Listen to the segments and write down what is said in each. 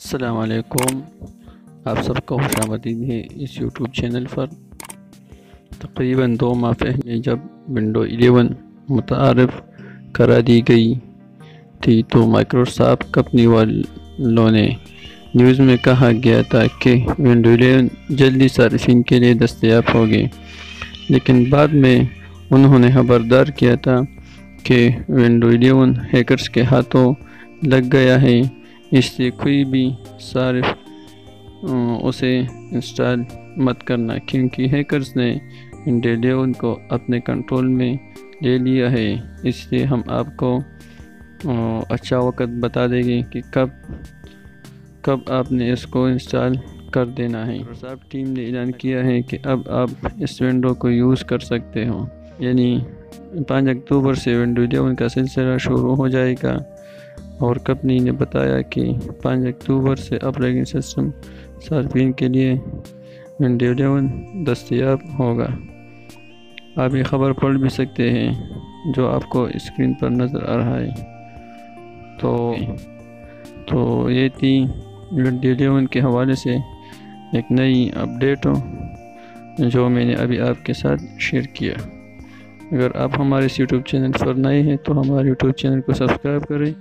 السلام علیکم، آپ سب کو خوش آمدید ہے اس یوٹیوب چینل پر۔ تقریباً 2 ماہ پہلے جب ونڈو 11 متعارف کرا دی گئی تھی تو مائیکروسافٹ کمپنی والوں نے نیوز میں کہا گیا تھا کہ ونڈو 11 جلدی صارفین کے لیے دستیاب ہوگی، لیکن بعد میں انہوں نے خبردار کیا تھا کہ ونڈو 11 ہیکرز کے ہاتھوں لگ گیا ہے، اس سے کوئی بھی صارف اسے انسٹال مت کرنا، کیونکہ ہیکرز نے ونڈو 11 کو اپنے کنٹرول میں لے لیا ہے۔ اس لیے ہم آپ کو اچھا وقت بتا دیں گے کہ کب آپ نے اس کو انسٹال کر دینا ہے۔ مائیکروسافٹ ٹیم نے اعلان کیا ہے کہ اب آپ اس ونڈو کو یوز کر سکتے ہو، یعنی 5 اکتوبر سے ونڈو 11 کا سلسلہ شروع ہو جائے گا، اور کمپنی نے بتایا کہ 5 اکتوبر سے آپریٹنگ سسٹم صارفین کے لیے ونڈو 11 دستیاب ہوگا۔ آپ یہ خبر پڑھ بھی سکتے ہیں جو آپ کو اسکرین پر نظر آ رہا ہے۔ تو یہ تھی ونڈو 11 کے حوالے سے ایک نئی اپڈیٹ جو میں نے ابھی آپ کے ساتھ شیئر کیا۔ اگر آپ ہمارے اس یوٹیوب چینل پر نئے ہیں تو ہمارے یوٹیوب چینل کو سبسکرائب کریں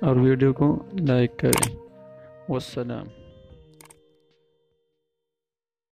اور ویڈیو کو لائک کریں۔ والسلام۔